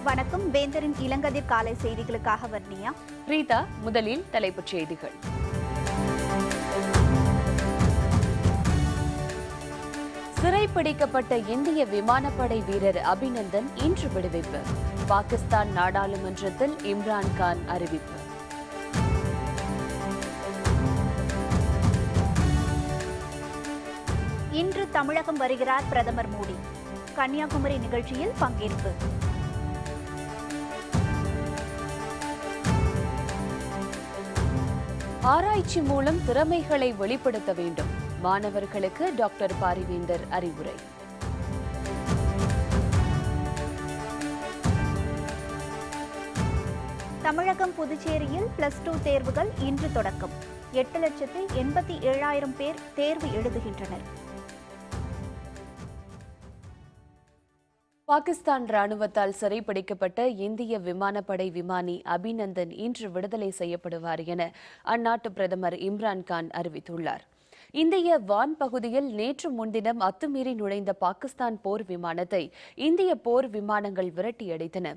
வணக்கம். வேந்தரின் இளங்கதிர் காலை செய்திகளுக்காக வர்ணியா. ரீதா, முதலில் தலைப்புச் செய்திகள். சிறைப்பிடிக்கப்பட்ட இந்திய விமானப்படை வீரர் அபிநந்தன் இன்று விடுவிப்பு. பாகிஸ்தான் நாடாளுமன்றத்தில் இம்ரான்கான் அறிவிப்பு. இன்று தமிழகம் வருகிறார் பிரதமர் மோடி. கன்னியாகுமரி நிகழ்ச்சியில் பங்கேற்பு. ஆராய்ச்சி மூலம் திறமைகளை வெளிப்படுத்த வேண்டும். மாணவர்களுக்கு டாக்டர் பாரிவேந்தர் அறிவுரை. தமிழகம் புதுச்சேரியில் +2 தேர்வுகள் இன்று தொடக்கம். 8,87,000 பேர் தேர்வு எழுதுகின்றனர். பாகிஸ்தான் ராணுவத்தால் சிறைப்பிடிக்கப்பட்ட இந்திய விமானப்படை விமானி அபிநந்தன் இன்று விடுதலை செய்யப்படுவார் என அந்நாட்டு பிரதமர் இம்ரான்கான் அறிவித்துள்ளார். இந்திய வான் பகுதியில் நேற்று முன்தினம் அத்துமீறி நுழைந்த பாகிஸ்தான் போர் விமானத்தை இந்திய போர் விமானங்கள் விரட்டியடித்தன.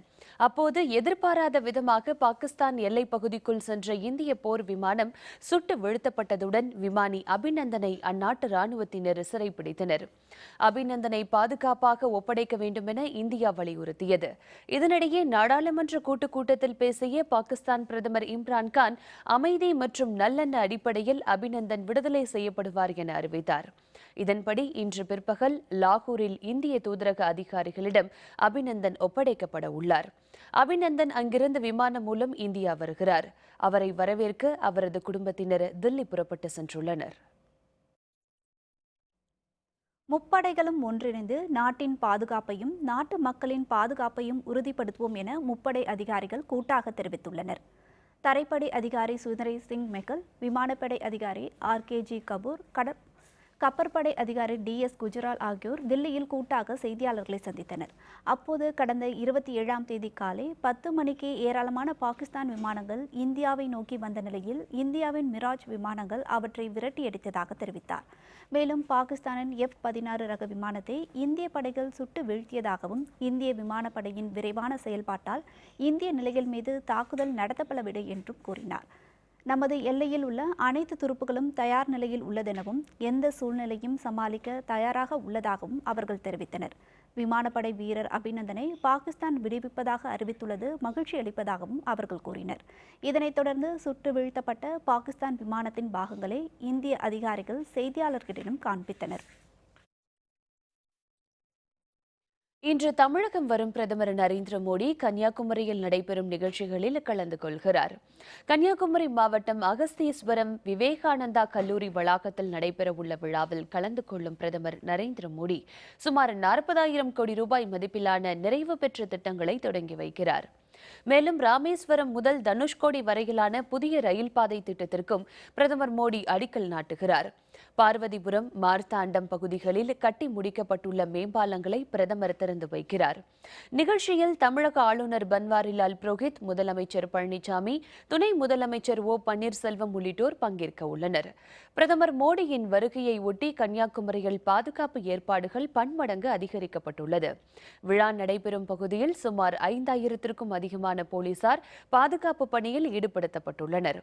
அப்போது எதிர்பாராத விதமாக பாகிஸ்தான் எல்லைப் பகுதிக்குள் சென்ற இந்திய போர் விமானம் சுட்டு வீழ்த்தப்பட்டதுடன் விமானி அபிநந்தனை அந்நாட்டு ராணுவத்தினர் சிறைப்பிடித்தனர். அபிநந்தனை பாதுகாப்பாக ஒப்படைக்க வேண்டும் என இந்தியா வலியுறுத்தியது. இதனிடையே நாடாளுமன்ற கூட்டத்தில் பேசிய பாகிஸ்தான் பிரதமர் இம்ரான்கான் அமைதி மற்றும் நல்லெண்ண அடிப்படையில் அபிநந்தன் விடுதலை செய்யப்படுவார் என அறிவித்தார். இதன்படி இன்று பிற்பகல் லாகூரில் இந்திய தூதரக அதிகாரிகளிடம் அபிநந்தன் ஒப்படைக்கப்பட உள்ளார். அபிநந்தன் அங்கிருந்து விமானம் மூலம் இந்தியா வருகிறார். அவரை வரவேற்க அவரது குடும்பத்தினர் தில்லி புறப்பட்டு சென்றுள்ளனர். முப்படைகளும் ஒன்றிணைந்து நாட்டின் பாதுகாப்பையும் நாட்டு மக்களின் பாதுகாப்பையும் உறுதிப்படுத்துவோம் என முப்படை அதிகாரிகள் கூட்டாக தெரிவித்துள்ளனர். தரைப்படை அதிகாரி சுந்தரேஷ் சிங் மெகல், விமானப்படை அதிகாரி RKG கபூர், கப்பற்படை அதிகாரி DS குஜரால் ஆகியோர் தில்லியில் கூட்டாக செய்தியாளர்களை சந்தித்தனர். அப்போது கடந்த 27ஆம் தேதி காலை 10 மணிக்கு ஏராளமான பாகிஸ்தான் விமானங்கள் இந்தியாவை நோக்கி வந்த நிலையில் இந்தியாவின் மிராஜ் விமானங்கள் அவற்றை விரட்டியடித்ததாக தெரிவித்தார். மேலும் பாகிஸ்தானின் F-16 ரக விமானத்தை இந்திய படைகள் சுட்டு வீழ்த்தியதாகவும் இந்திய விமானப்படையின் விரைவான செயல்பாட்டால் இந்திய நிலைகள் மீது தாக்குதல் நடத்தப்படவில்லை என்றும் கூறினார். நமது எல்லையில் உள்ள அனைத்து துருப்புகளும் தயார் நிலையில் உள்ளதெனவும் எந்த சூழ்நிலையும் சமாளிக்க தயாராக உள்ளதாகவும் அவர்கள் தெரிவித்தனர். விமானப்படை வீரர் அபிநந்தனை பாகிஸ்தான் விடுவிப்பதாக அறிவித்துள்ளது மகிழ்ச்சி அளிப்பதாகவும் அவர்கள் கூறினர். இதனைத் தொடர்ந்து சுட்டு வீழ்த்தப்பட்ட பாகிஸ்தான் விமானத்தின் பாகங்களை இந்திய அதிகாரிகள் செய்தியாளர்களிடம் காண்பித்தனர். இன்று தமிழகம் வரும் பிரதமர் நரேந்திர மோடி கன்னியாகுமரியில் நடைபெறும் நிகழ்ச்சிகளில் கலந்து கொள்கிறார். கன்னியாகுமரி மாவட்டம் அகஸ்தீஸ்வரம் விவேகானந்தா கல்லூரி வளாகத்தில் நடைபெறவுள்ள விழாவில் கலந்து கொள்ளும் பிரதமர் நரேந்திர மோடி சுமார் 40,000 கோடி ரூபாய் மதிப்பிலான நிறைவு பெற்ற திட்டங்களை தொடங்கி வைக்கிறார். மேலும் ராமேஸ்வரம் முதல் தனுஷ்கோடி வரையிலான புதிய ரயில் பாதை திட்டத்திற்கும் பிரதமர் மோடி அடிக்கல் நாட்டுகிறார். பார்வதிபுரம், மார்த்தாண்டம் பகுதிகளில் கட்டி முடிக்கப்பட்டுள்ள மேம்பாலங்களை பிரதமர் திறந்து வைக்கிறார். நிகழ்ச்சியில் தமிழக ஆளுநர் பன்வாரிலால் புரோஹித், முதலமைச்சர் பழனிசாமி, துணை முதலமைச்சர் O பன்னீர்செல்வம் உள்ளிட்டோர் பங்கேற்க உள்ளனர். பிரதமர் மோடியின் வருகையை ஒட்டி கன்னியாகுமரியில் பாதுகாப்பு ஏற்பாடுகள் பன்மடங்கு அதிகரிக்கப்பட்டுள்ளது. விழா நடைபெறும் பகுதியில் சுமார் 5,000க்கும் அதிகமான போலீசார் பாதுகாப்பு பணியில் ஈடுபடுத்தப்பட்டுள்ளனர்.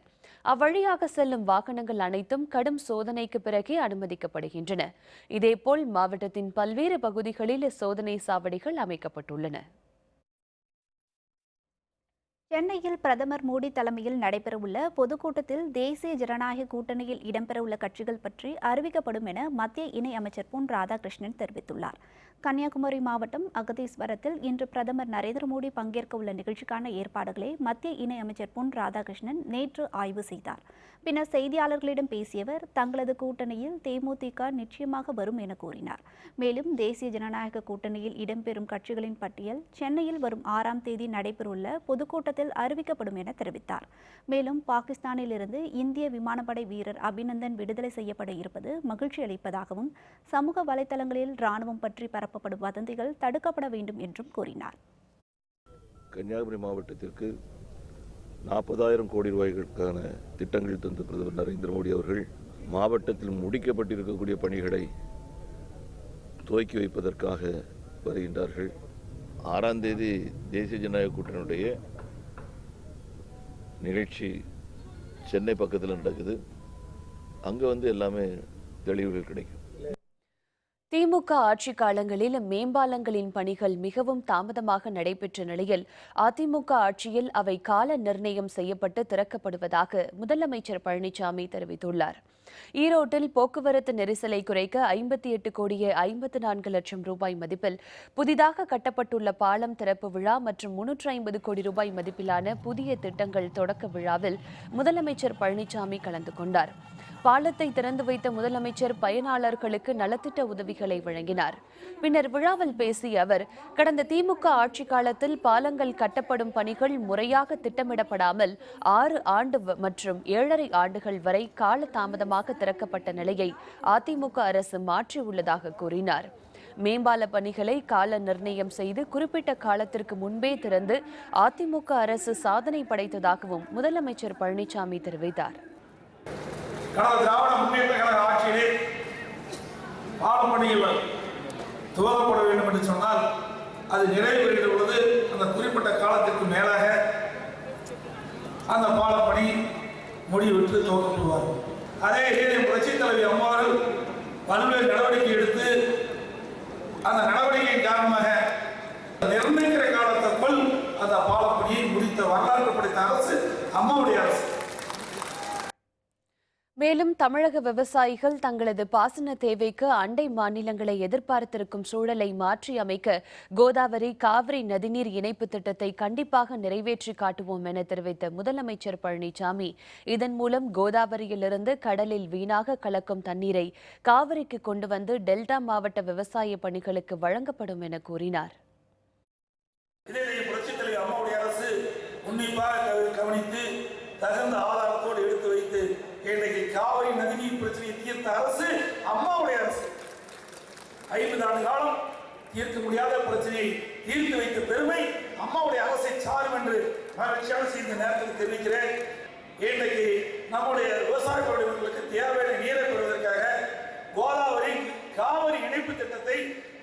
அவ்வழியாக செல்லும் வாகனங்கள் அனைத்தும் கடும் சோதனைக்கு பிறகே அனுமதிக்கப்படுகின்றன. இதேபோல் மாவட்டத்தின் பல்வேறு பகுதிகளில் சோதனை சாவடிகள் அமைக்கப்பட்டுள்ளன. சென்னையில் பிரதமர் மோடி தலைமையில் நடைபெறவுள்ள பொதுக்கூட்டத்தில் தேசிய ஜனநாயக கூட்டணியில் இடம்பெறவுள்ள கட்சிகள் பற்றி அறிவிக்கப்படும் என மத்திய இணை அமைச்சர் பொன் ராதாகிருஷ்ணன் தெரிவித்துள்ளார். கன்னியாகுமரி மாவட்டம் அகதீஸ்வரத்தில் இன்று பிரதமர் நரேந்திர மோடி பங்கேற்க உள்ள நிகழ்ச்சிக்கான ஏற்பாடுகளை மத்திய இணை அமைச்சர் பொன் ராதாகிருஷ்ணன் நேற்று ஆய்வு செய்தார். பின்னர் செய்தியாளர்களிடம் பேசிய அவர், தங்களது கூட்டணியில் தேமுதிக நிச்சயமாக வரும் என கூறினார். மேலும் தேசிய ஜனநாயக கூட்டணியில் இடம்பெறும் கட்சிகளின் பட்டியல் சென்னையில் வரும் 6ஆம் தேதி நடைபெறவுள்ள பொதுக்கூட்டத்தில் அறிவிக்கப்படும் என தெரிவித்தார். மேலும் பாகிஸ்தானில் இருந்து இந்திய விமானப்படை வீரர் அபிநந்தன் விடுதலை செய்யப்பட இருப்பது மகிழ்ச்சி அளிப்பதாகவும் சமூக வலைதளங்களில் ராணுவம் பற்றி பரப்பப்படும் வதந்திகள் தடுக்கப்பட வேண்டும் என்றும் கூறினார். கன்னியாகுமரி மாவட்டத்திற்கு 40,000 கோடி ரூபாய்களுக்கான திட்டங்கள் தந்த பிரதமர் நரேந்திர மோடி அவர்கள் மாவட்டத்தில் முடிக்கப்பட்டிருக்கக்கூடிய பணிகளை துவக்கி வைப்பதற்காக வருகின்றார்கள். 6ஆம் தேதி தேசிய ஜனநாயக கூட்டணியுடைய நிகழ்ச்சி சென்னை பக்கத்தில் நடக்குது. அங்கே எல்லாமே தெளிவுகள் கிடைக்கும். திமுக ஆட்சி காலங்களில் மேம்பாலங்களின் பணிகள் மிகவும் தாமதமாக நடைபெற்ற நிலையில் அதிமுக ஆட்சியில் அவை கால நிர்ணயம் செய்யப்பட்டு திறக்கப்படுவதாக முதலமைச்சர் பழனிசாமி தெரிவித்துள்ளார். ஈரோட்டில் போக்குவரத்து நெரிசலை குறைக்க 58,54,00,000 ரூபாய் மதிப்பில் புதிதாக கட்டப்பட்டுள்ள பாலம் திறப்பு விழா மற்றும் 350 கோடி ரூபாய் மதிப்பிலான புதிய திட்டங்கள் தொடக்க விழாவில் முதலமைச்சர் பழனிசாமி கலந்து கொண்டார். பாலத்தை திறந்து வைத்த முதலமைச்சர் பயனாளர்களுக்கு நலத்திட்ட உதவிகளை வழங்கினார். பின்னர் விழாவில் பேசிய அவர், கடந்த திமுக ஆட்சி காலத்தில் பாலங்கள் கட்டப்படும் பணிகள் முறையாக திட்டமிடப்படாமல் 6 ஆண்டு மற்றும் 7.5 ஆண்டுகள் வரை கால தாமதமாக திறக்கப்பட்ட நிலையை அதிமுக அரசு மாற்றியுள்ளதாக கூறினார். மேம்பால பணிகளை கால நிர்ணயம் செய்து குறிப்பிட்ட காலத்திற்கு முன்பே திறந்து அதிமுக அரசு சாதனை படைத்ததாகவும் முதலமைச்சர் பழனிசாமி தெரிவித்தார். கடந்த திராவிட முன்னேற்ற கழக ஆட்சியிலே பாலம் பணிகள் துவங்கப்பட வேண்டும் என்று சொன்னால் அது நிறைவு பெறுகிற பொழுது அந்த குறிப்பிட்ட காலத்திற்கு மேலாக அந்த பாலம் பணி முடிவுற்று துவக்கப்படுவார். அதே புரட்சித் தலைவி அம்மாவர்கள் பல்வேறு நடவடிக்கை எடுத்து அந்த நடவடிக்கையின் காரணமாக நிர்ணயிக்கிற காலத்திற்குள் அந்த பாலம் பணியை முடித்த வரலாற்று படைத்த அரசு அம்மாவுடைய அரசு. மேலும் தமிழக விவசாயிகள் தங்களது பாசன தேவைக்கு அண்டை மாநிலங்களை எதிர்பார்த்திருக்கும் சூழலை மாற்றி அமைக்க கோதாவரி காவிரி நதிநீர் இணைப்பு திட்டத்தை கண்டிப்பாக நிறைவேற்றி காட்டுவோம் என தெரிவித்த முதலமைச்சர் பழனிசாமி, இதன் மூலம் கோதாவரியிலிருந்து கடலில் வீணாக கலக்கும் தண்ணீரை காவிரிக்கு கொண்டு வந்து டெல்டா மாவட்ட விவசாய பணிகளுக்கு வழங்கப்படும் என கூறினார். தகுந்த ஆதாரத்தோடு எடுத்து வைத்து இன்றைக்கு காவிரி நதிநீர் பிரச்சனையை தீர்த்த அரசு அம்மாவுடைய அரசு. 50 ஆண்டு காலம் தீர்க்க முடியாத பிரச்சனையை தீர்த்து வைத்த பெருமை அம்மாவுடைய அரசை சாரும் என்று மகிழ்ச்சியான இந்த நேரத்தில் தெரிவிக்கிறேன். இன்றைக்கு நம்முடைய விவசாயிகளுக்கு தேவையான நீரை பெறுவதற்காக கோதாவரி காவிரி இணைப்பு திட்டத்தை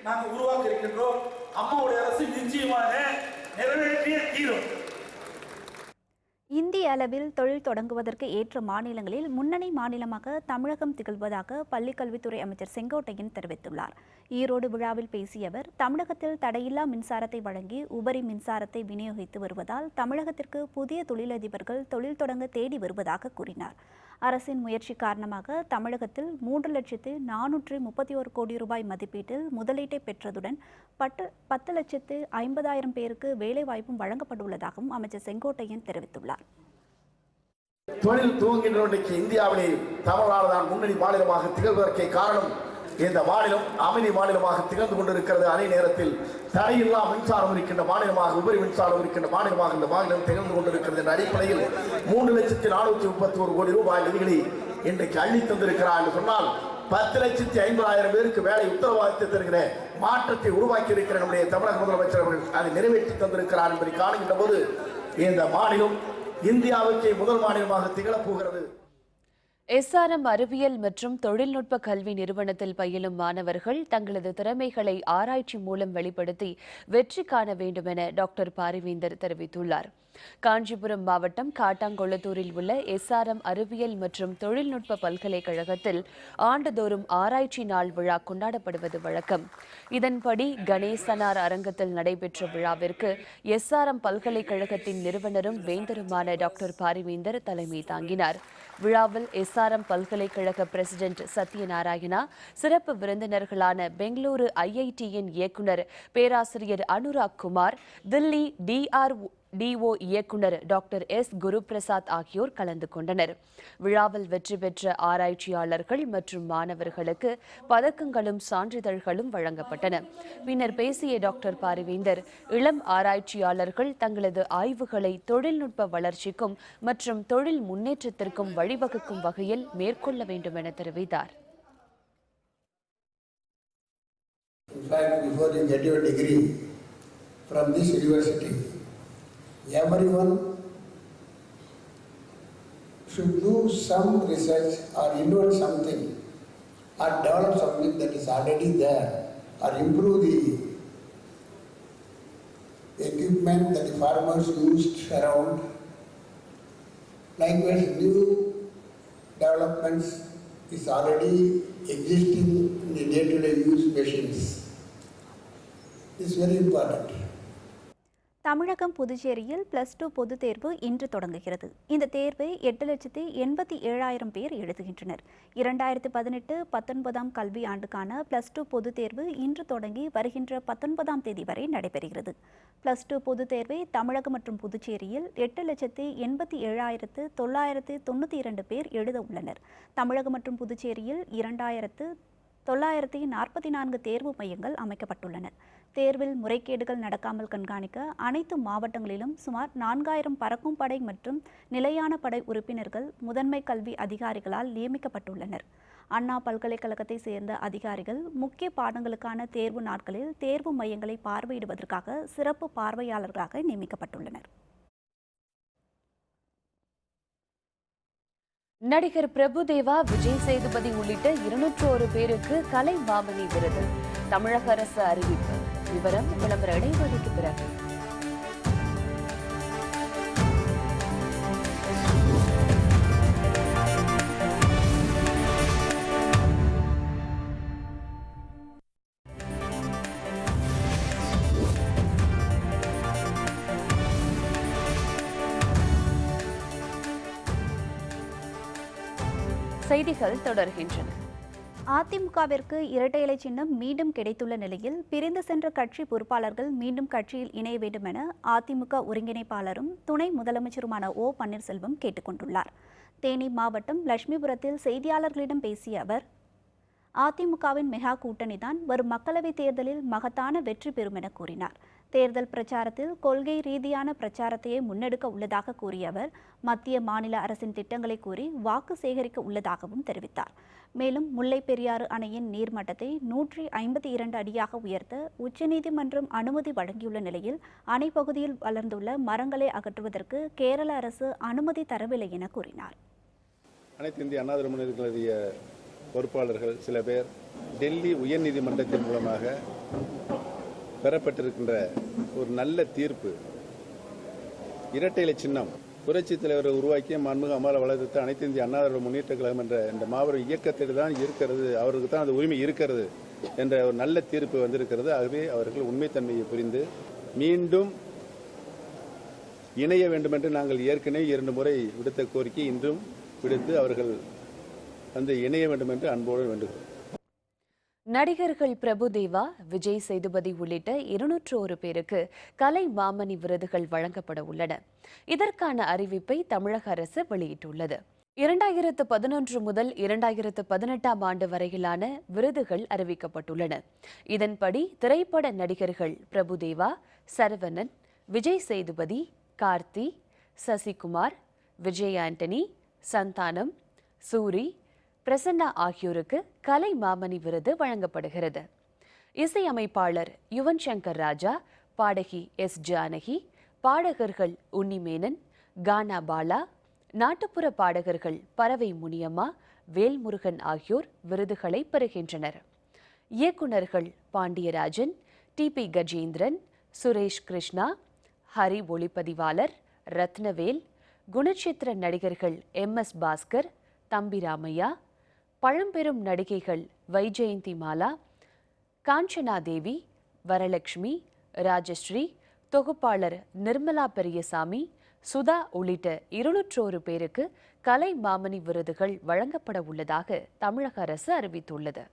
நாங்கள் உருவாக்க இருக்கின்றோம். அம்மாவுடைய அரசு நிச்சயமாக நிறைவேற்றிய தீரும். இந்திய அளவில் தொழில் தொடங்குவதற்கு ஏற்ற மாநிலங்களில் முன்னணி மாநிலமாக தமிழகம் திகழ்வதாக பள்ளிக்கல்வித்துறை அமைச்சர் செங்கோட்டையன் தெரிவித்துள்ளார். ஈரோடு விழாவில் பேசிய அவர், தமிழகத்தில் தடையில்லா மின்சாரத்தை வழங்கி உபரி மின்சாரத்தை விநியோகித்து வருவதால் தமிழகத்திற்கு புதிய தொழிலதிபர்கள் தொழில் தொடங்க தேடி வருவதாக கூறினார். அரசின் முயற்சி காரணமாக தமிழகத்தில் 3,431 கோடி ரூபாய் மதிப்பீட்டில் முதலீட்டை பெற்றதுடன் 10,50,000 பேருக்கு வேலைவாய்ப்பும் வழங்கப்பட்டுள்ளதாகவும் அமைச்சர் செங்கோட்டையன் தெரிவித்துள்ளார். தொழில் துவங்குகின்ற இந்தியாவிலே தமிழ்நாடு தான் முன்னணி மாநிலமாக திகழ்வதற்கு காரணம், இந்த மாநிலம் அமைதி மாநிலமாக திகழ்ந்து கொண்டிருக்கிறது. அதே நேரத்தில் தடையில்லா மின்சாரம் இருக்கின்ற மாநிலமாக, உபரி மின்சாரம் இருக்கின்ற மாநிலமாக இந்த மாநிலம் திகழ்ந்து கொண்டிருக்கிறது. என்ற அடிப்படையில் 3,431 கோடி ரூபாய் நிதிகளை இன்றைக்கு அள்ளி தந்திருக்கிறார் என்று சொன்னால் 10,50,000 பேருக்கு வேலை உத்தரவாதத்தை தருகிற மாற்றத்தை உருவாக்கி இருக்கிற நம்முடைய தமிழக முதலமைச்சர் அவர்கள் அதை நிறைவேற்றி தந்திருக்கிறார் என்பதை காணுகின்ற போது இந்த மாநிலம் இந்தியாவுக்கு முதல் மாநிலமாக திகழப் போகிறது. SRM அறிவியல் மற்றும் தொழில்நுட்ப கல்வி நிறுவனத்தில் பயிலும் மாணவர்கள் தங்களது திறமைகளை ஆராய்ச்சி மூலம் வெளிப்படுத்தி வெற்றி காண வேண்டும் என டாக்டர் பாரிவேந்தர் தெரிவித்துள்ளார். காஞ்சிபுரம் மாவட்டம் காட்டாங்கொளத்தூரில் உள்ள SRM அறிவியல் மற்றும் தொழில்நுட்ப பல்கலைக்கழகத்தில் ஆண்டுதோறும் ஆராய்ச்சி நாள் விழா கொண்டாடப்படுவது வழக்கம். இதன்படி கணேசனார் அரங்கத்தில் நடைபெற்ற விழாவிற்கு SRM பல்கலைக்கழகத்தின் நிறுவனரும் வேந்தருமான டாக்டர் பாரிவேந்தர் தலைமை தாங்கினார். விழாவில் SRM பல்கலைக்கழக பிரசிடென்ட் சத்யநாராயணா, சிறப்பு விருந்தினர்களான பெங்களூரு IIT-யின் இயக்குநர் பேராசிரியர் அனுராக் குமார், தில்லி DRDO இயக்குநர் டாக்டர் S. குருபிரசாத் ஆகியோர் கலந்து கொண்டனர். விழாவில் வெற்றி பெற்ற ஆராய்ச்சியாளர்கள் மற்றும் மாணவர்களுக்கு பதக்கங்களும் சான்றிதழ்களும் வழங்கப்பட்டன. பின்னர் பேசிய டாக்டர் பாரிவேந்தர், இளம் ஆராய்ச்சியாளர்கள் தங்களது ஆய்வுகளை தொழில்நுட்ப வளர்ச்சிக்கும் மற்றும் தொழில் முன்னேற்றத்திற்கும் வழிவகுக்கும் வகையில் மேற்கொள்ள வேண்டும் என தெரிவித்தார். In fact, before you get your degree from this university, everyone should do some research or invent something or develop something that is already there or improve the the equipment that the farmers used around. Likewise, new developments is already existing in the day-to-day use machines. This is very important. தமிழகம் புதுச்சேரியில் +2 பொதுத் தேர்வு இன்று தொடங்குகிறது. இந்த தேர்வை 8,87,000 பேர் எழுதுகின்றனர். 2018-19 கல்வி ஆண்டுக்கான +2 பொதுத் தேர்வு இன்று தொடங்கி வருகின்ற 19ஆம் தேதி வரை நடைபெறுகிறது. +2 பொதுத் தேர்வை தமிழகம் மற்றும் புதுச்சேரியில் 8,87,992 பேர் எழுத உள்ளனர். தமிழகம் மற்றும் புதுச்சேரியில் 2,944 தேர்வு மையங்கள் அமைக்கப்பட்டுள்ளன. தேர்வில் முறைகேடுகள் நடக்காமல் கண்காணிக்க அனைத்து மாவட்டங்களிலும் சுமார் 4000 பறக்கும் படை மற்றும் நிலையான படை உறுப்பினர்கள் முதன்மை கல்வி அதிகாரிகளால் நியமிக்கப்பட்டுள்ளனர். அண்ணா பல்கலைக்கழகத்தை சேர்ந்த அதிகாரிகள் முக்கிய பாடங்களுக்கான தேர்வு நாட்களில் தேர்வு மையங்களை பார்வையிடுவதற்காக சிறப்பு பார்வையாளர்களாக நியமிக்கப்பட்டுள்ளனர். நடிகர் பிரபுதேவா, விஜய் சேதுபதி உள்ளிட்ட 201 பேருக்கு கலை மாமணி விருது தமிழக அரசு அறிவிப்பு. விவரம் விளம்பர இடைவெளிக்கு பிறகு. செய்திகள் தொடர்கின்றன. அதிமுகவிற்கு இரட்டை இலை சின்னம் மீண்டும் கிடைத்துள்ள நிலையில் பிரிந்து சென்ற கட்சி பொறுப்பாளர்கள் மீண்டும் கட்சியில் இணைய வேண்டும் என அதிமுக ஒருங்கிணைப்பாளரும் துணை முதலமைச்சருமான ஓ பன்னீர்செல்வம் கேட்டுக்கொண்டுள்ளார். தேனி மாவட்டம் லட்சுமிபுரத்தில் செய்தியாளர்களிடம் பேசிய அவர், அதிமுகவின் மெகா கூட்டணிதான் வரும் மக்களவைத் தேர்தலில் மகத்தான வெற்றி பெறும் என கூறினார். தேர்தல் பிரச்சாரத்தில் கொள்கை ரீதியான பிரச்சாரத்தையே முன்னெடுக்க உள்ளதாக கூறிய அவர், மத்திய மாநில அரசின் திட்டங்களை கூறி வாக்கு சேகரிக்க உள்ளதாகவும் தெரிவித்தார். மேலும் முல்லை பெரியாறு அணையின் நீர்மட்டத்தை 152 அடியாக உயர்த்த உச்சநீதிமன்றம் அனுமதி வழங்கியுள்ள நிலையில் அணை பகுதியில் வளர்ந்துள்ள மரங்களை அகற்றுவதற்கு கேரள அரசு அனுமதி தரவில்லை என கூறினார். அனைத்து இந்திய அண்ணா திராவிட முன்னேற்றக் கழக பொறுப்பாளர்கள் சில பேர் டெல்லி உயர்நீதிமன்றத்தின் மூலமாக பெறப்பட்டிருக்கின்ற ஒரு நல்ல தீர்ப்பு, இரட்டை இலை சின்னம் புரட்சித் தலைவரை உருவாக்கிய மாண்புமிகு அம்மாவை வளர்த்த அனைத்து இந்திய அண்ணா திராவிட முன்னேற்றக் கழகம் என்ற இந்த மாபெரும் இயக்கத்தில் தான் இருக்கிறது, அவருக்கு தான் அந்த உரிமை இருக்கிறது என்ற ஒரு நல்ல தீர்ப்பு வந்திருக்கிறது. ஆகவே அவர்கள் உண்மைத்தன்மையை புரிந்து மீண்டும் இணைய வேண்டும் என்று நாங்கள் ஏற்கனவே 2 முறை விடுத்த கோரிக்கை இன்றும் விடுத்து அவர்கள் வந்து இணைய வேண்டும் என்று அன்போடு வேண்டுகிறோம். நடிகர்கள் பிரபுதேவா, விஜய் சேதுபதி உள்ளிட்ட 201 பேருக்கு கலை மாமணி விருதுகள் வழங்கப்பட உள்ளன. இதற்கான அறிவிப்பை தமிழக அரசு வெளியிட்டுள்ளது. 2011 முதல் 2018 ஆண்டு வரையிலான விருதுகள் அறிவிக்கப்பட்டுள்ளன. இதன்படி திரைப்பட நடிகர்கள் பிரபுதேவா, சரவணன், விஜய் சேதுபதி, கார்த்தி, சசிகுமார், விஜய் ஆண்டனி, சந்தானம், சூரி, பிரசன்னா ஆகியோருக்கு கலை மாமணி விருது வழங்கப்படுகிறது. இசையமைப்பாளர் யுவன் சங்கர் ராஜா, பாடகி எஸ் ஜானகி, பாடகர்கள் உன்னிமேனன், கானா பாலா, நாட்டுப்புற பாடகர்கள் பறவை முனியம்மா, வேல்முருகன் ஆகியோர் விருதுகளை பெறுகின்றனர். இயக்குநர்கள் பாண்டியராஜன், டிபி கஜேந்திரன், சுரேஷ் கிருஷ்ணா, ஹரி ஒளிப்பதிவாளர் ரத்னவேல், குணச்சித்திர நடிகர்கள் எம்எஸ் பாஸ்கர், தம்பி ராமையா, பழம்பெரும் நடிகைகள் வைஜெயந்தி மாலா, காஞ்சனா தேவி, வரலட்சுமி, ராஜஸ்ரீ, தொகுப்பாளர் நிர்மலா பெரியசாமி, சுதா உள்ளிட்ட 201 பேருக்கு கலை மாமணி விருதுகள் வழங்கப்பட உள்ளதாக தமிழக அரசு அறிவித்துள்ளது.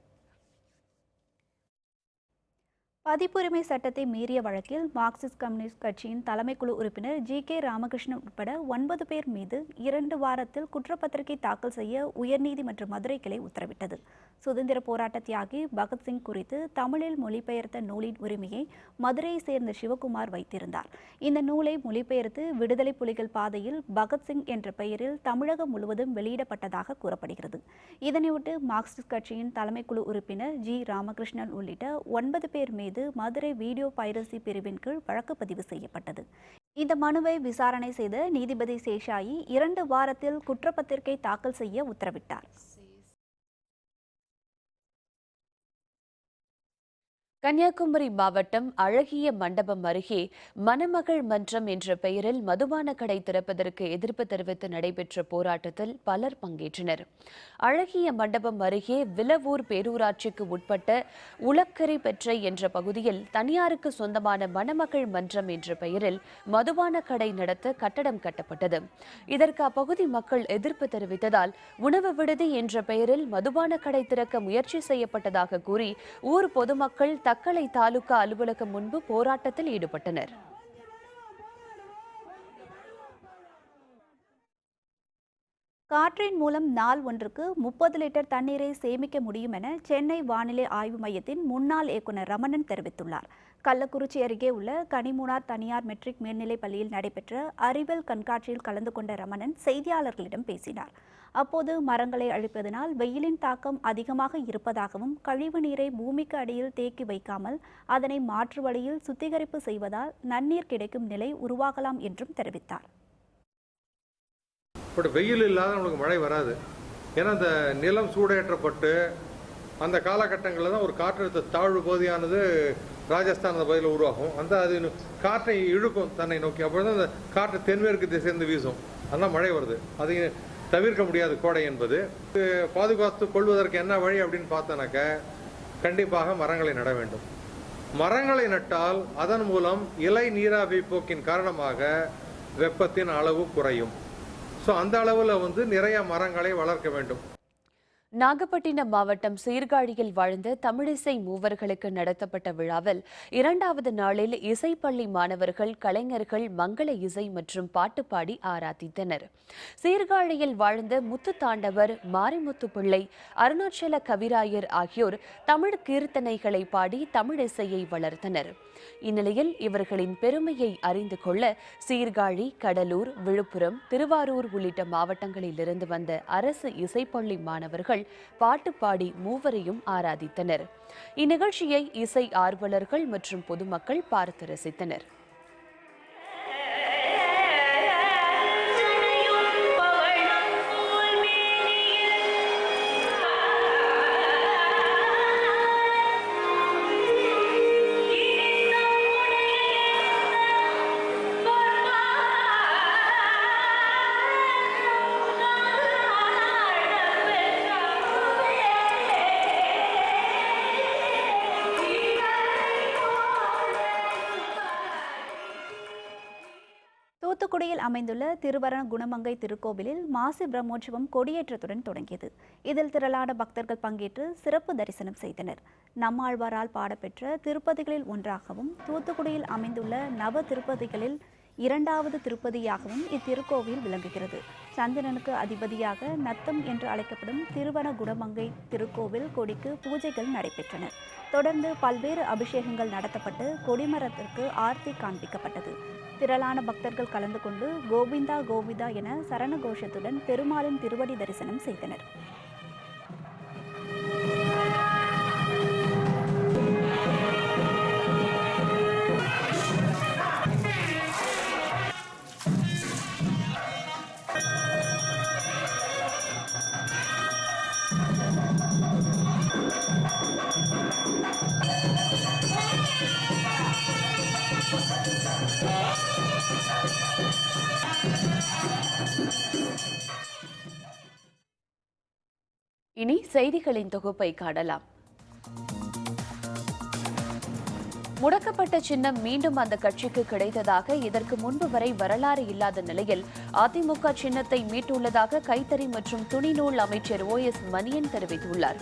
பதிப்புரிமை சட்டத்தை மீறிய வழக்கில் மார்க்சிஸ்ட் கம்யூனிஸ்ட் கட்சியின் தலைமைக்குழு உறுப்பினர் ஜி.கே. ராமகிருஷ்ணன் உட்பட 9 பேர் மீது 2 வாரத்தில் குற்றப்பத்திரிகை தாக்கல் செய்ய உயர்நீதிமன்ற மதுரை கிளை உத்தரவிட்டது. சுதந்திர போராட்ட தியாகி பகத்சிங் குறித்து தமிழில் மொழிபெயர்த்த நூலின் உரிமையை மதுரையை சேர்ந்த சிவகுமார் வைத்திருந்தார். இந்த நூலை மொழிபெயர்த்து விடுதலை புலிகள் பாதையில் பகத்சிங் என்ற பெயரில் தமிழகம் முழுவதும் வெளியிடப்பட்டதாக கூறப்படுகிறது. இதனையொட்டு மார்க்சிஸ்ட் கட்சியின் தலைமைக்குழு உறுப்பினர் ஜி. ராமகிருஷ்ணன் உள்ளிட்ட 9 பேர் மீது மதுரை வீடியோ பைரசி பிரிவின் கீழ் வழக்கு பதிவு செய்யப்பட்டது. இந்த மனுவை விசாரணை செய்த நீதிபதி சேஷாயி 2 வாரத்தில் குற்றப்பத்திரிகை தாக்கல் செய்ய உத்தரவிட்டார். கன்னியாகுமரி மாவட்டம் அழகிய மண்டபம் அருகே மணமகள் மன்றம் என்ற பெயரில் மதுபான கடை திறப்பதற்கு எதிர்ப்பு தெரிவித்து நடைபெற்ற போராட்டத்தில் பலர் பங்கேற்றனர். அழகிய மண்டபம் அருகே விலவூர் பேரூராட்சிக்கு உட்பட்ட உலக்கரை பெற்றை என்ற பகுதியில் தனியாருக்கு சொந்தமான மணமகள் மன்றம் என்ற பெயரில் மதுபான கடை நடத்த கட்டடம் கட்டப்பட்டது. இதற்கு அப்பகுதி மக்கள் எதிர்ப்பு தெரிவித்ததால் உணவு விடுதி என்ற பெயரில் மதுபான கடை திறக்க முயற்சி செய்யப்பட்டதாக கூறி ஊர் பொதுமக்கள் தக்கலை தாலுகா அலுவலகம் முன்பு போராட்டத்தில் ஈடுபட்டனர். காற்றின் மூலம் நாள் ஒன்றுக்கு 30 லிட்டர் தண்ணீரை சேமிக்க முடியும் என சென்னை வானிலை ஆய்வு மையத்தின் முன்னாள் இயக்குநர் ரமணன் தெரிவித்துள்ளார். கள்ளக்குறிச்சி அருகே உள்ள கனிமூனார் தனியார் மெட்ரிக் மேல்நிலைப் பள்ளியில் நடைபெற்ற அறிவியல் கண்காட்சியில் கலந்து கொண்ட ரமணன் செய்தியாளர்களிடம் பேசினார். அப்போது மரங்களை அழிப்பதனால் வெயிலின் தாக்கம் அதிகமாக இருப்பதாகவும் கழிவு நீரை பூமிக்கு அடியில் தேக்கி வைக்காமல் அதனை மாற்று வழியில் சுத்திகரிப்பு செய்வதால் நன்னீர் கிடைக்கும் நிலை உருவாகலாம் என்றும் தெரிவித்தார். பட் வெயில் இல்லாத நம்மளுக்கு மழை வராது. ஏன்னா அந்த நிலம் சூடேற்றப்பட்டு அந்த காலகட்டங்களில் தான் ஒரு காற்றழுத்த தாழ்வு பகுதியானது ராஜஸ்தான் அந்த பகுதியில் உருவாகும். அது காற்றை இழுக்கும் தன்னை நோக்கி. அப்பொழுது அந்த காற்று தென்மேற்கு திசைந்து வீசும். அதெல்லாம் மழை வருது. அது தவிர்க்க முடியாது கோடை என்பது. பாதுகாத்து கொள்வதற்கு என்ன வழி அப்படின்னு பார்த்தோன்னாக்க கண்டிப்பாக மரங்களை நட வேண்டும். மரங்களை நட்டால் அதன் மூலம் இலை நீராவி போக்கின் காரணமாக வெப்பத்தின் அளவு குறையும். ஸோ அந்த அளவில் நிறைய மரங்களை வளர்க்க வேண்டும். நாகப்பட்டினம் மாவட்டம் சீர்காழியில் வாழ்ந்த தமிழிசை மூவர்களுக்கு நடத்தப்பட்ட விழாவில் 2வது நாளில் இசைப்பள்ளி மாணவர்கள் கலைஞர்கள் மங்கள இசை மற்றும் பாட்டு பாடி ஆராதித்தனர். சீர்காழியில் வாழ்ந்த முத்து தாண்டவர், மாரிமுத்து பிள்ளை, அருணாச்சல கவிராயர் ஆகியோர் தமிழ் கீர்த்தனைகளை பாடி தமிழிசையை வளர்த்தனர். இந்நிலையில் இவர்களின் பெருமையை அறிந்து கொள்ள சீர்காழி, கடலூர், விழுப்புரம், திருவாரூர் உள்ளிட்ட மாவட்டங்களில் இருந்து வந்த அரசு இசைப்பள்ளி மாணவர்கள் பாட்டு பாடி மூவரையும் ஆராதித்தனர். இந்நிகழ்ச்சியை இசை ஆர்வலர்கள் மற்றும் பொதுமக்கள் பார்த்து ரசித்தனர். தூத்துக்குடியில் அமைந்துள்ள திருவரண குணமங்கை திருக்கோவிலில் மாசி பிரம்மோற்சவம் கொடியேற்றத்துடன் தொடங்கியது. இதில் திரளான பக்தர்கள் பங்கேற்று சிறப்பு தரிசனம் செய்தனர். நம்மாழ்வாரால் பாடப்பெற்ற திருப்பதிகளில் ஒன்றாகவும் தூத்துக்குடியில் அமைந்துள்ள நவ திருப்பதிகளில் 2வது திருப்பதியாகவும் இத்திருக்கோவில் விளங்குகிறது. சந்திரனுக்கு அதிபதியாக நத்தம் என்று அழைக்கப்படும் திருவரண குணமங்கை திருக்கோவில் கொடிக்கு பூஜைகள் நடைபெற்றன. தொடர்ந்து பல்வேறு அபிஷேகங்கள் நடத்தப்பட்டு கொடிமரத்திற்கு ஆர்த்தி காண்பிக்கப்பட்டது. திரளான பக்தர்கள் கலந்து கொண்டு கோவிந்தா கோவிந்தா என சரண கோஷத்துடன் பெருமாளின் திருவடி தரிசனம் செய்தனர். இனி செய்திகளின் தொகுப்பை காணலாம். முடக்கப்பட்ட சின்னம் மீண்டும் அந்த கட்சிக்கு கிடைத்ததாக இதற்கு முன்பு வரை வரலாறு இல்லாத நிலையில் அதிமுக சின்னத்தை மீட்டுள்ளதாக கைத்தறி மற்றும் துணிநூல் அமைச்சர் OS மணியன் தெரிவித்துள்ளார்.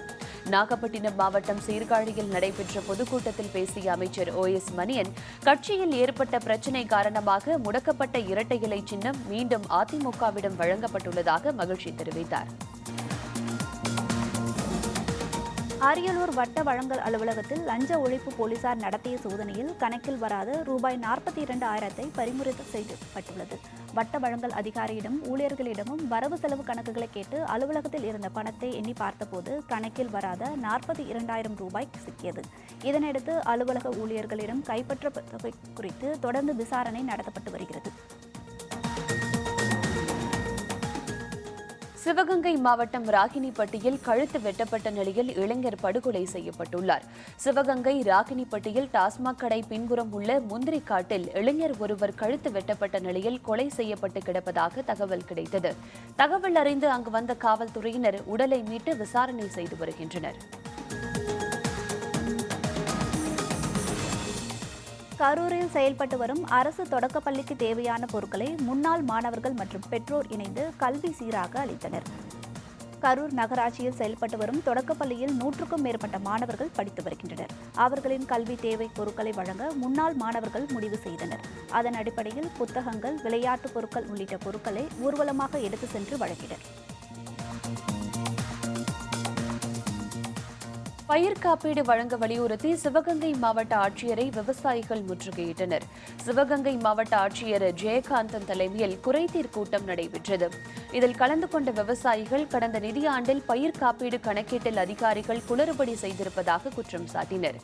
நாகப்பட்டினம் மாவட்டம் சீர்காழியில் நடைபெற்ற பொதுக்கூட்டத்தில் பேசிய அமைச்சர் OS மணியன், கட்சியில் ஏற்பட்ட பிரச்சினை காரணமாக முடக்கப்பட்ட இரட்டை இலை சின்னம் மீண்டும் அதிமுகவிடம் வழங்கப்பட்டுள்ளதாக மகிழ்ச்சி தெரிவித்தார். அரியலூர் வட்ட வழங்கல் அலுவலகத்தில் லஞ்ச ஒழிப்பு போலீசார் நடத்திய சோதனையில் கணக்கில் வராத ரூபாய் 42,000 பறிமுதல் செய்யப்பட்டுள்ளது. வட்ட வழங்கல் அதிகாரியிடம் ஊழியர்களிடமும் வரவு செலவு கணக்குகளை கேட்டு அலுவலகத்தில் இருந்த பணத்தை எண்ணி பார்த்தபோது கணக்கில் வராத 42,000 ரூபாய் சிக்கியது. இதனையடுத்து அலுவலக ஊழியர்களிடம் கைப்பற்றப்பட்டவை குறித்து தொடர்ந்து விசாரணை நடத்தப்பட்டு வருகிறது. சிவகங்கை மாவட்டம் ராகினிப்பட்டியில் கழுத்து வெட்டப்பட்ட நிலையில் இளைஞர் படுகொலை செய்யப்பட்டுள்ளார். சிவகங்கை ராகினிப்பட்டியில் டாஸ்மாக் கடை பின்புறம் உள்ள முந்திரி காட்டில் இளைஞர் ஒருவர் கழுத்து வெட்டப்பட்ட நிலையில் கொலை செய்யப்பட்டு கிடப்பதாக தகவல் கிடைத்தது. தகவல் அறிந்து அங்கு வந்த காவல்துறையினர் உடலை மீட்டு விசாரணை செய்து வருகின்றனர். கரூரில் செயல்பட்டு வரும் அரசு தொடக்கப்பள்ளிக்கு தேவையான பொருட்களை முன்னாள் மாணவர்கள் மற்றும் பெற்றோர் இணைந்து கல்வி சீராக அளித்தனர். கரூர் நகராட்சியில் செயல்பட்டு வரும் தொடக்கப்பள்ளியில் 100க்கும் மேற்பட்ட மாணவர்கள் படித்து வருகின்றனர். அவர்களின் கல்வி தேவை பொருட்களை வழங்க முன்னாள் மாணவர்கள் முடிவு செய்தனர். அதன் அடிப்படையில் புத்தகங்கள், விளையாட்டுப் பொருட்கள் உள்ளிட்ட பொருட்களை ஊர்வலமாக எடுத்து சென்று வழங்கினர். பயிர் காப்பீடு வழங்க வலியுறுத்தி சிவகங்கை மாவட்ட ஆட்சியரை விவசாயிகள் முற்றுகையிட்டனர். சிவகங்கை மாவட்ட ஆட்சியர் ஜெயகாந்தன் தலைமையில் குறைதீர் கூட்டம் நடைபெற்றது. இதில் கலந்து கொண்ட விவசாயிகள் கடந்த நிதியாண்டில் பயிர் காப்பீடு கணக்கீட்டில் அதிகாரிகள் குளறுபடி செய்திருப்பதாக குற்றம் சாட்டினர்.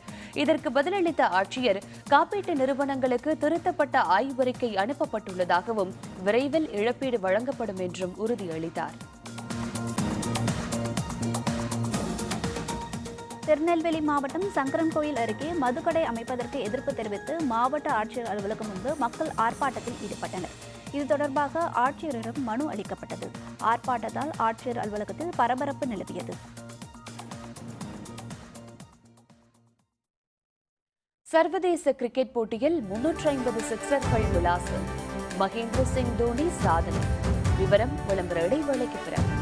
இதற்கு பதிலளித்த ஆட்சியர் காப்பீட்டு நிறுவனங்களுக்கு திருத்தப்பட்ட ஆய்வறிக்கை அனுப்பப்பட்டுள்ளதாகவும் விரைவில் இழப்பீடு வழங்கப்படும் என்றும் உறுதியளித்தார். திருநெல்வேலி மாவட்டம் சங்கரன்கோயில் அருகே மதுக்கடை அமைப்பதற்கு எதிர்ப்பு தெரிவித்து மாவட்ட ஆட்சியர் அலுவலகம் முன்பு மக்கள் ஆர்ப்பாட்டத்தில் ஈடுபட்டனர். இது தொடர்பாக ஆட்சியரிடம் மனு அளிக்கப்பட்டது. ஆர்ப்பாட்டத்தால் ஆட்சியர் அலுவலகத்தில் பரபரப்பு நிலவியது. சர்வதேச கிரிக்கெட் போட்டியில் 350 சிக்சர்கள் விளாசம். மகேந்திர சிங் தோனி சாதனை. விவரம் விளம்பர இடைவேளைக்கு பிறகு.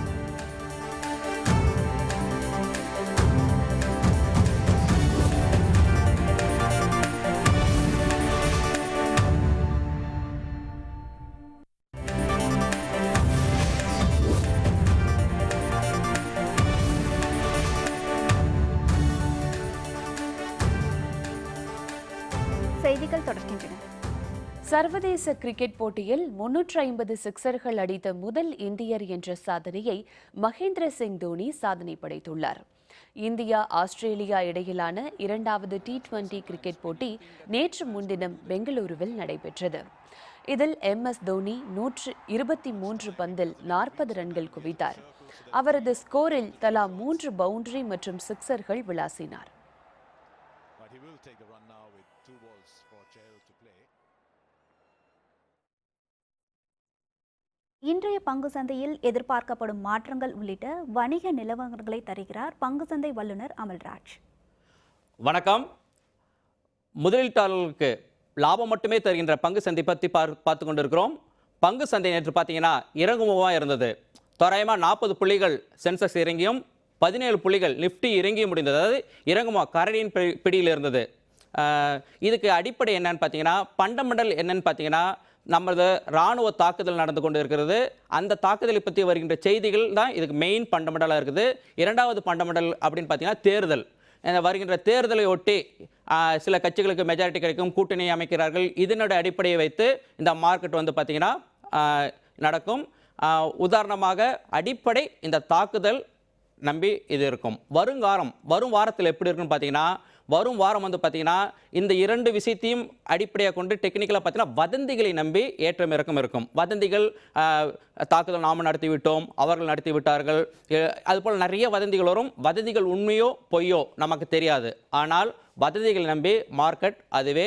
செய்திகள் தொடர்கின்றன. சர்வதேச கிரிக்கெட் போட்டியில் 350 சிக்சர்கள் அடித்த முதல் இந்தியர் என்ற சாதனையை மகேந்திர சிங் தோனி சாதனை படைத்துள்ளார். இந்தியா ஆஸ்திரேலியா இடையிலான 2வது T20 கிரிக்கெட் போட்டி நேற்று முன்தினம் பெங்களூருவில் நடைபெற்றது. இதில் MS தோனி 123 பந்தில் 40 ரன்கள் குவித்தார். அவரது ஸ்கோரில் தலா 3 பவுண்டரி மற்றும் சிக்சர்கள் விளாசினார். இன்றைய பங்கு சந்தையில் எதிர்பார்க்கப்படும் மாற்றங்கள் உள்ளிட்ட வணிக நிலவரங்களை தருகிறார் பங்கு சந்தை வல்லுநர் அமல்ராஜ். வணக்கம். முதலீட்டாளர்களுக்கு லாபம் மட்டுமே தருகின்ற பங்கு சந்தை பற்றி பார்த்து கொண்டிருக்கிறோம். பங்கு சந்தை நேற்று பார்த்தீங்கன்னா இறங்குமுகமாக இருந்தது. தோராயமாக 40 புள்ளிகள் சென்செக்ஸ் இறங்கியும் 17 புள்ளிகள் நிஃப்டி இறங்கியும் முடிந்தது. அதாவது இறங்குமுக கரடியின் பிடியில் இருந்தது. இதுக்கு அடிப்படை என்னன்னு பார்த்தீங்கன்னா, ஃபண்டமெண்டல் என்னன்னு பார்த்தீங்கன்னா, நமது இராணுவ தாக்குதல் நடந்து கொண்டு இருக்கிறது. அந்த தாக்குதலை பற்றி வருகின்ற செய்திகள் தான் இதுக்கு மெயின் ஃபண்டமெண்டலாக இருக்குது. இரண்டாவது ஃபண்டமெண்டல் அப்படின்னு பார்த்தீங்கன்னா தேர்தல். வருகின்ற தேர்தலை ஒட்டி சில கட்சிகளுக்கு மெஜாரிட்டி கிடைக்கும், கூட்டணி அமைக்கிறார்கள். இதனுடைய அடிப்படையை வைத்து இந்த மார்க்கெட் வந்து பார்த்தீங்கன்னா நடக்கும். உதாரணமாக அடிப்படை இந்த தாக்குதல் நம்பி இது இருக்கும். வரும் வாரத்தில் எப்படி இருக்குன்னு பார்த்தீங்கன்னா, வரும் வாரம் வந்து பார்த்தீங்கன்னா இந்த 2 விஷயத்தையும் அடிப்படையாக கொண்டு டெக்னிக்கலாக பார்த்தீங்கன்னா வதந்திகளை நம்பி ஏற்றம் இறக்கம் இருக்கும். வதந்திகள் தாக்குதல் நாம் நடத்தி விட்டோம், அவர்கள் நடத்தி விட்டார்கள், அதுபோல் நிறைய வதந்திகள் வரும். வதந்திகள் உண்மையோ பொய்யோ நமக்கு தெரியாது. ஆனால் வதந்திகளை நம்பி மார்க்கெட் அதுவே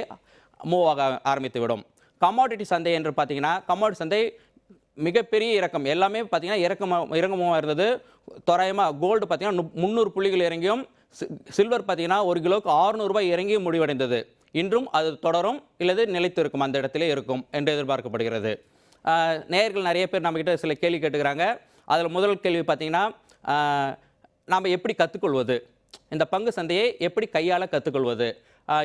மூவ் ஆக ஆரம்பித்து விடும். கமாடிட்டி சந்தை என்று பார்த்தீங்கன்னா, கமாடிட்டி சந்தை மிகப்பெரிய இறக்கம். எல்லாமே பார்த்தீங்கன்னா இறக்கமாக இருந்தது. தோராயமாக கோல்டு பார்த்தீங்கன்னா 300 புள்ளிகள் இறங்கியும், சில்வர் பார்த்தீங்கன்னா 1 கிலோவுக்கு 600 ரூபாய் இறங்கி முடிவடைந்தது. இன்றும் அது தொடரும் இல்லது நிலைத்து இருக்கும், அந்த இடத்திலே இருக்கும் என்று எதிர்பார்க்கப்படுகிறது. நேயர்கள் நிறைய பேர் நம்மக்கிட்ட சில கேள்வி கேட்டுக்கிறாங்க. அதில் முதல் கேள்வி பார்த்தீங்கன்னா, நாம் எப்படி கற்றுக்கொள்வது, இந்த பங்கு சந்தையை எப்படி கையால் கற்றுக்கொள்வது,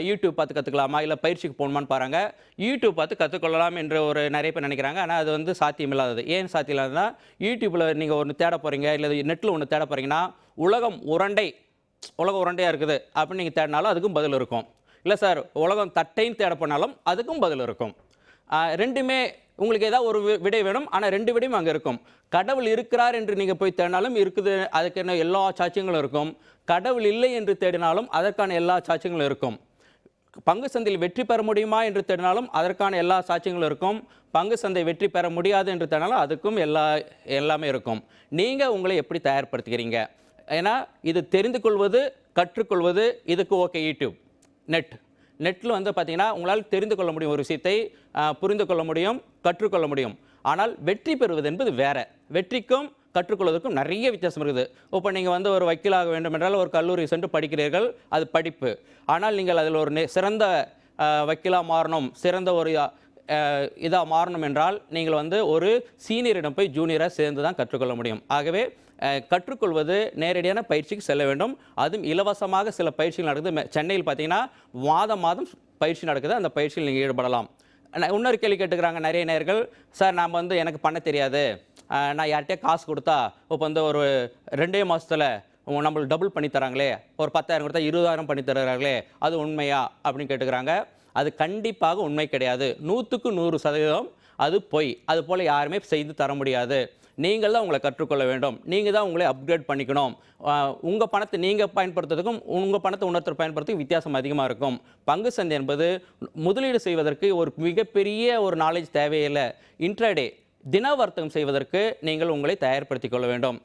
யூடியூப் பார்த்து கற்றுக்கலாமா இல்லை பயிற்சிக்கு போகணுமான்னு பாருங்க. யூடியூப் பார்த்து கற்றுக்கொள்ளலாம் என்று நிறைய பேர் நினைக்கிறாங்க. ஆனால் அது வந்து சாத்தியமில்லாதது. ஏன் சாத்தியமில்லாதுன்னா, யூடியூப்பில் நீங்கள் ஒன்று தேட போகிறீங்க இல்லை நெட்டில் ஒன்று தேட போகிறீங்கன்னா, உலகம் உருண்டையாக இருக்குது அப்படின்னு நீங்கள் தேடினாலும் அதுக்கும் பதில் இருக்கும். இல்லை சார் உலகம் தட்டைன்னு தேட போனாலும் அதுக்கும் பதில் இருக்கும். ரெண்டுமே உங்களுக்கு ஏதாவது ஒரு விடை வேணும். ஆனால் 2 விடையும் அங்கே இருக்கும். கடவுள் இருக்கிறார் என்று நீங்கள் போய் தேடினாலும் இருக்குது, அதுக்கு என்ன எல்லா சாட்சியங்களும் இருக்கும். கடவுள் இல்லை என்று தேடினாலும் அதற்கான எல்லா சாட்சியங்களும் இருக்கும். பங்கு சந்தையில் வெற்றி பெற முடியுமா என்று தேடினாலும் அதற்கான எல்லா சாட்சியங்களும் இருக்கும். பங்கு சந்தை வெற்றி பெற முடியாது என்று தேடினாலும் அதுக்கும் எல்லாமே இருக்கும். நீங்கள் உங்களை எப்படி தயார்படுத்திக்கிறீங்க? ஏன்னா இது தெரிந்து கொள்வது, கற்றுக்கொள்வது, இதுக்கு ஓகே யூடியூப், நெட்டில் வந்து பார்த்தீங்கன்னா உங்களால் தெரிந்து கொள்ள முடியும், ஒரு விஷயத்தை புரிந்து கொள்ள முடியும், கற்றுக்கொள்ள முடியும். ஆனால் வெற்றி பெறுவது என்பது வேற. வெற்றிக்கும் கற்றுக்கொள்வதற்கும் நிறைய வித்தியாசம் இருக்குது. இப்போ நீங்கள் வந்து ஒரு வக்கீலாக வேண்டும் என்றால் ஒரு கல்லூரி சென்று படிக்கிறீர்கள், அது படிப்பு. ஆனால் நீங்கள் அதில் ஒரு சிறந்த வக்கீலாக மாறணும், சிறந்த ஒரு இதாக மாறணும் என்றால் நீங்கள் வந்து ஒரு சீனியரிடம் போய் ஜூனியராக சேர்ந்து தான் கற்றுக்கொள்ள முடியும். ஆகவே கற்றுக்கொள்வது நேரடியான பயிற்சிக்கு செல்ல வேண்டும். அதுவும் இலவசமாக சில பயிற்சிகள் நடக்குது. சென்னையில் பார்த்தீங்கன்னா மாதம் பயிற்சி நடக்குது. அந்த பயிற்சியில் நீங்கள் ஈடுபடலாம். இன்னொரு கேள்வி கேட்டுக்கிறாங்க நிறைய நேயர்கள், சார் நான் வந்து எனக்கு பண்ண தெரியாது, நான் யார்கிட்டயே காசு கொடுத்தா இப்போ வந்து ஒரு 2 மாதத்தில் நம்மளுக்கு டபுள் பண்ணி தராங்களே, ஒரு 10,000 கொடுத்தா 20,000 பண்ணி தருகிறாங்களே, அது உண்மையா அப்படின்னு கேட்டுக்கிறாங்க. அது கண்டிப்பாக உண்மை கிடையாது. 100க்கு 100% அது பொய். அது போல் யாருமே செய்து தர முடியாது. நீங்கள் தான் உங்களை கற்றுக்கொள்ள வேண்டும். நீங்கள் தான் உங்களை அப்கிரேட் பண்ணிக்கணும். உங்கள் பணத்தை நீங்கள் பயன்படுத்துறதுக்கும் உங்கள் பணத்தை இன்னொருத்தர் பயன்படுத்துறதுக்கும் வித்தியாசம் அதிகமாக இருக்கும். பங்கு சந்தை என்பது முதலீடு செய்வதற்கு ஒரு மிகப்பெரிய ஒரு நாலேஜ் தேவையில்லை. இன்ட்ராடே தின வர்த்தகம் செய்வதற்கு நீங்கள் உங்களை தயார்படுத்திக் கொள்ள வேண்டும்.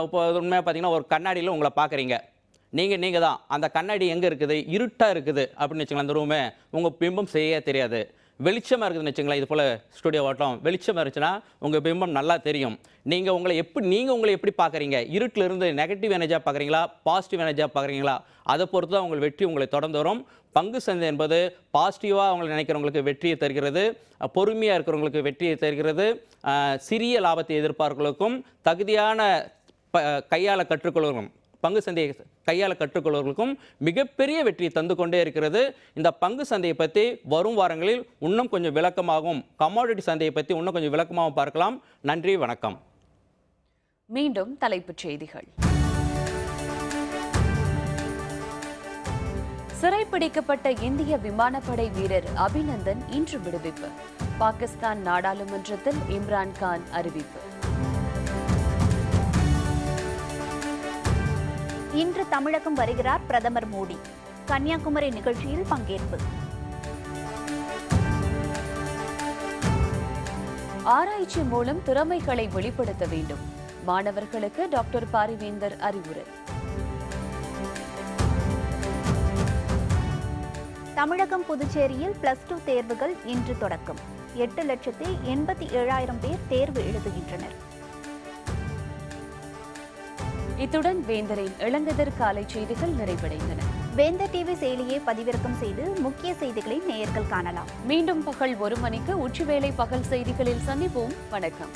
இப்போ உண்மையாக பார்த்தீங்கன்னா ஒரு கண்ணாடியில் உங்களை பார்க்குறீங்க, நீங்கள் தான் அந்த கண்ணாடி எங்கே இருக்குது, இருட்டாக இருக்குது அப்படின்னு வச்சுக்கலாம். அந்த ரூமே உங்கள் பிம்பம் செய்ய தெரியாது. வெளிச்சமாக இருக்குதுன்னு வச்சுங்களேன், இது போல் ஸ்டுடியோ ஓட்டம் வெளிச்சமாக இருந்துச்சுன்னா உங்கள் பிம்பம் நல்லா தெரியும். நீங்கள் உங்களை எப்படி பார்க்குறீங்க, இருட்டில் இருந்து நெகட்டிவ் எனர்ஜியாக பார்க்குறீங்களா, பாசிட்டிவ் எனர்ஜியாக பார்க்குறீங்களா, அதை பொறுத்து தான் உங்கள் வெற்றி உங்களை தொடர்ந்து வரும். பங்கு சந்தை என்பது பாசிட்டிவாக அவங்களை நினைக்கிறவங்களுக்கு வெற்றியை தருகிறது, பொறுமையாக இருக்கிறவங்களுக்கு வெற்றியை தருகிறது, சிறிய லாபத்தை எதிர்பார்க்கிறவர்களுக்கும் தகுதியான கையாள கற்றுக்கொள்வர்களும் பங்கு சந்தையை கையாள கற்றுக்கொள்வர்களுக்கும் மிகப்பெரிய வெற்றி தந்து கொண்டே இருக்கிறது. இந்த பங்கு சந்தையை பற்றி வரும் வாரங்களில் இன்னும் கொஞ்சம் விளக்கமாகவும், கமாடிட்டி சந்தையை பற்றி இன்னும் கொஞ்சம் விளக்கமாகவும் பார்க்கலாம். நன்றி, வணக்கம். மீண்டும் தலைப்புச் செய்திகள். சிறைப்பிடிக்கப்பட்ட இந்திய விமானப்படை வீரர் அபிநந்தன் இன்று விடுவிப்பு. பாகிஸ்தான் நாடாளுமன்றத்தில் இம்ரான்கான் அறிவிப்பு. இன்று தமிழகம் வருகிறார் பிரதமர் மோடி. கன்னியாகுமரி நிகழ்ச்சியில் பங்கேற்பு. ஆராய்ச்சி மூலம் திறமைகளை வெளிப்படுத்த வேண்டும். மாணவர்களுக்கு டாக்டர் பாரிவேந்தர் அறிவுரை. தமிழகம் புதுச்சேரியில் +2 தேர்வுகள் இன்று தொடக்கம். 8,87,000 பேர் தேர்வு எழுதுகின்றனர். இத்துடன் வேந்தரின் இளங்கதிர் காலை செய்திகள் நிறைவடைந்தன. வேந்தர் டிவி செயலியை பதிவிறக்கம் செய்து முக்கிய செய்திகளை நேயர்கள் காணலாம். மீண்டும் பகல் 1 மணிக்கு உச்சிவேளை பகல் செய்திகளில் சந்திப்போம். வணக்கம்.